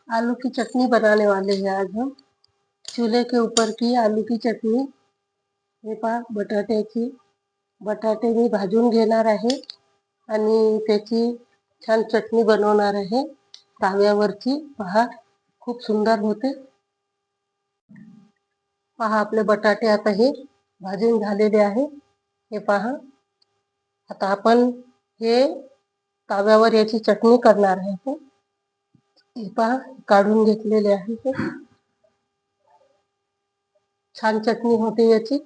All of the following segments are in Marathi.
आलू की चटनी बनाने वाले हैं आज हम। चूल्हे के ऊपर की आलू की चटनी। हे पहा बटाटे मी भाजून घेणार आहे आणि त्याची छान चटणी बनवणार आहे ताव्यावरची। पहा खूप सुंदर होते। पहा आपले बटाटे आता हे भाजून झालेले आहे। हे पहा आता आपण हे ताव्यावर याची चटणी करणार आहे। हे पहा काढून घेतलेले आहे ते। छान चटनी होती याची,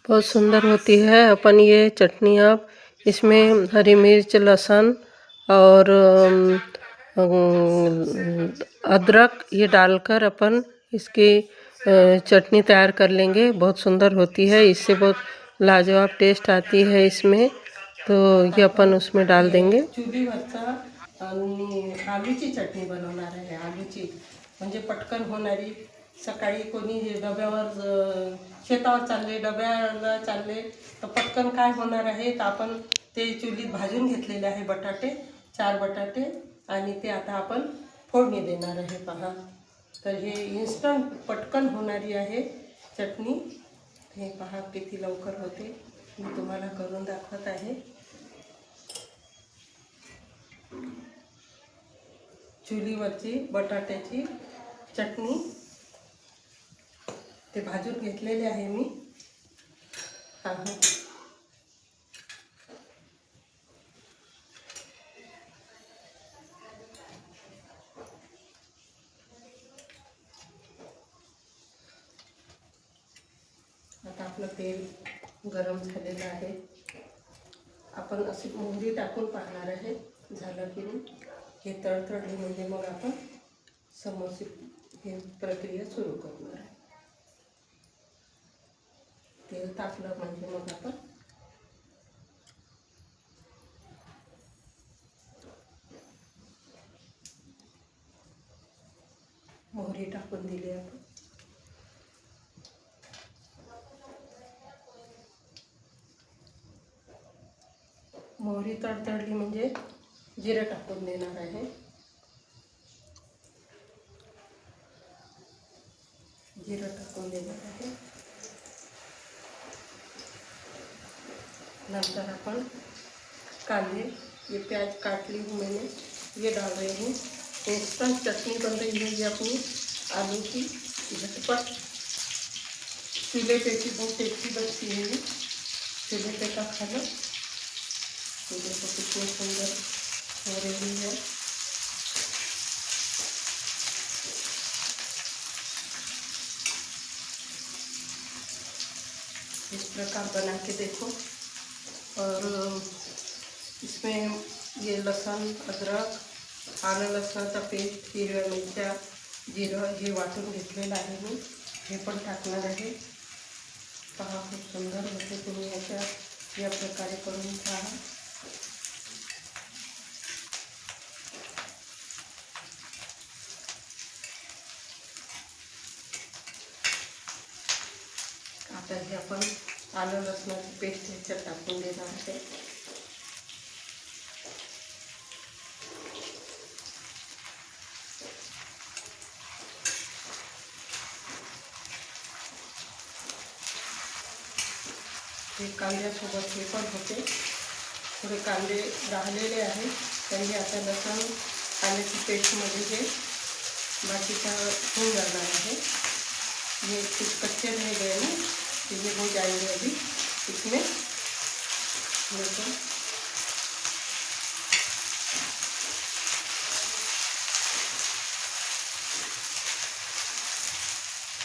बहुत सुंदर होती है। अपन ये चटनी आप इसमें हरी मिर्च, लहसुन और अदरक ये डालकर अपन इसकी चटनी तैयार कर लेंगे। बहुत सुंदर होती है, इससे बहुत लाजवाब टेस्ट आती है इसमें। तो ये अपन उसमें डाल देंगे। चुलीवरचा आलूची चटणी बनवणार आहे। आलूची म्हणजे पटकन होणारी। सकाळी कोणी डब्यावर शेतावर चालले, डब्याला चालले तर पटकन काय होणार आहे तर आपण ते चुलीत भाजून घेतलेले आहे बटाटे, 4 बटाटे, आणि ते आता आपण फोडणी देणार आहे। पहा तर हे इन्स्टंट पटकन होणारी आहे चटणी। हे पहा किती लवकर होते, मी तुम्हाला करून दाखवत आहे। चुलीवरची बटाट्याची चटणी ते भाजून घेतलेले आहे मी। आता आपलं तेल गरम झालेलं आहे। आपण अशी मोहरी टाकून पाहणार आहे। झालं की हे तळतळली म्हणजे मग आपण समोसे हे प्रक्रिया सुरू करणार आहे। तेल तापलं म्हणजे मग आपण मोहरी टाकून दिली आपण। मोहरी तडतडली म्हणजे जिरं टाकून देणार आहे। जिरं टाकून देणार आहे। नंतर अपन कांदे, ये प्याज काट ली हूँ मैंने, ये डाल रही हूँ। इंस्टेंट चटनी बन रही है ये अपनी आलू की, झटपट चूल्हे पे की बहुत टेस्टी बनती है ये। चूल्हे पे का खाना तो देखो कितनी सुंदर हो रही है। इस प्रकार बना के देखो। और इसमें ये लहसुन, अदरक, आलं लसणाचा पेस्ट, हिरव्या मिरच्या, जिरं हे वाटून घेतलेलं आहे मी, हे पण टाकणार आहे। पहा खूप सुंदर होते, तुम्ही या प्रकारे करून पहा। आता हे आपण आलं लसणाची पेस्ट ह्याच्यात टाकून देणार आहे। हे कांद्यासोबत हे पण होते। थोडे कांदे राहिलेले आहेत, त्यांनी आता लसूण कांद्याची पेस्टमध्ये हे बाकीचा होऊन जाणार है। ये कुछ कच्चे रह गए ना, तो ये हो जाएंगे अभी इसमें। देखो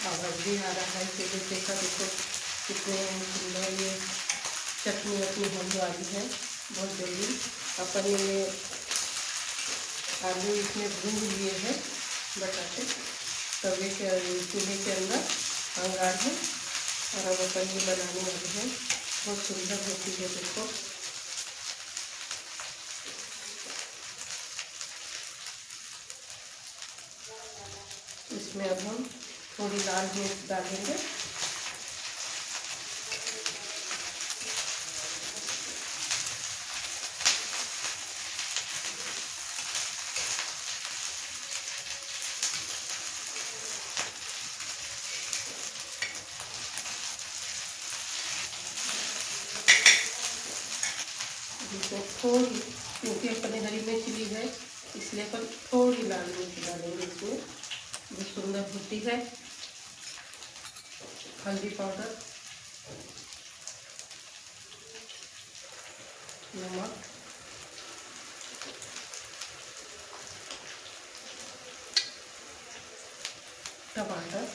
आवाज़ भी आ रहा है तेल देखा, देखो कितने सुंदर ये चटनी अपनी होने वाली है बहुत जल्दी। अपन ये आलू इसमें भून लिए हैं, बटाटे तवे के चूल्हे के अंदर अंगार है, और अब अपन ये बनाने वाले हैं। बहुत सुंदर होती है देखो। इसमें अब हम थोड़ी लाल मिर्च डालेंगे, थोड़ी, क्योंकि अपने हरी मिर्च ली है इसलिए अपन थोड़ी लाल मिर्च डालेंगे इसमें, बहुत सुंदर होती है। हल्दी पाउडर, नमक, टमाटर,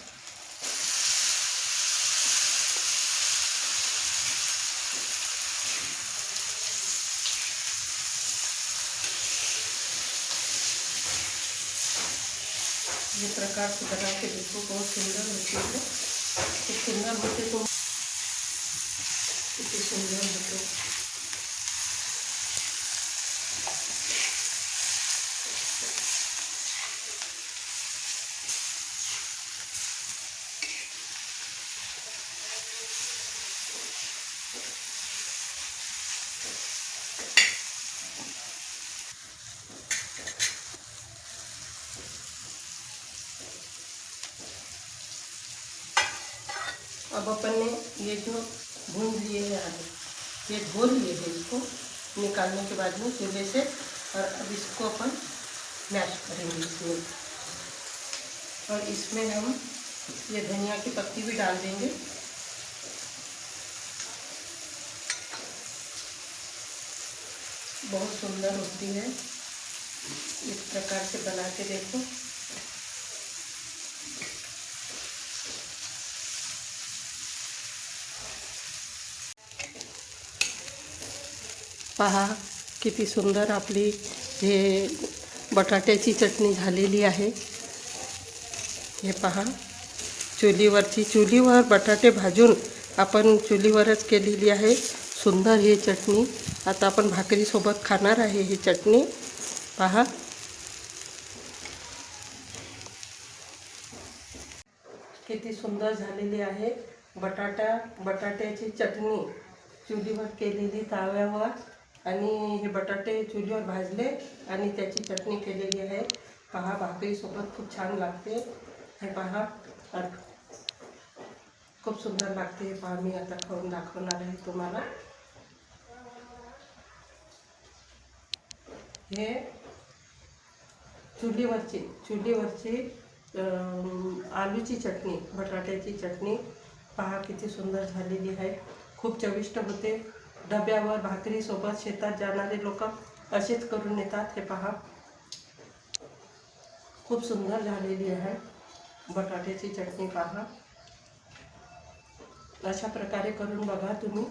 ये प्रकार से बना के देखो, बहुत सुंदर होती है। तो सुंदर होते तो इतनी सुंदर होते। अब अपन ने ये जो भून लिए हैं आलू, ये धो लिए हैं, इसको निकालने के बाद में चूल्हे से, और अब इसको अपन मैश करेंगे इसमें। और इसमें हम ये धनिया की पत्ती भी डाल देंगे। बहुत सुंदर होती है, इस प्रकार से बना के देखो। पहा किती सुंदर आपली हे बटाट्याची चटणी झालेली आहे। हे पहा, चुलीवर बटाटे भाजून आपण चुलीवरच केलेली आहे सुंदर ही चटणी। आता आपण भाकरीसोबत खाणार आहे ही चटणी। पहा किती सुंदर झालेली आहे बटाट्याची चटणी, चुलीवर केलेली ताव्यावर, आणि हे बटाटे चुलीवर भाजले आणि त्याची चटणी केलेली आहे। पहा भाकरीसोबत खूप छान लागते। हे पहा खूप सुंदर लागते। हे पहा, मी आता खाऊन दाखवणार आहे तुम्हाला। हे चुलीवरची आलूची चटणी, बटाट्याची चटणी पहा किती सुंदर झालेली आहे। खूप चविष्ट होते। डब्यावर भाकरीसोबत शेतात जाणारे लोक असेच करून येतात। हे पहा खूप सुंदर झालेली आहे बटाट्याची चटणी। पहा अशा प्रकारे करून बघा तुम्ही।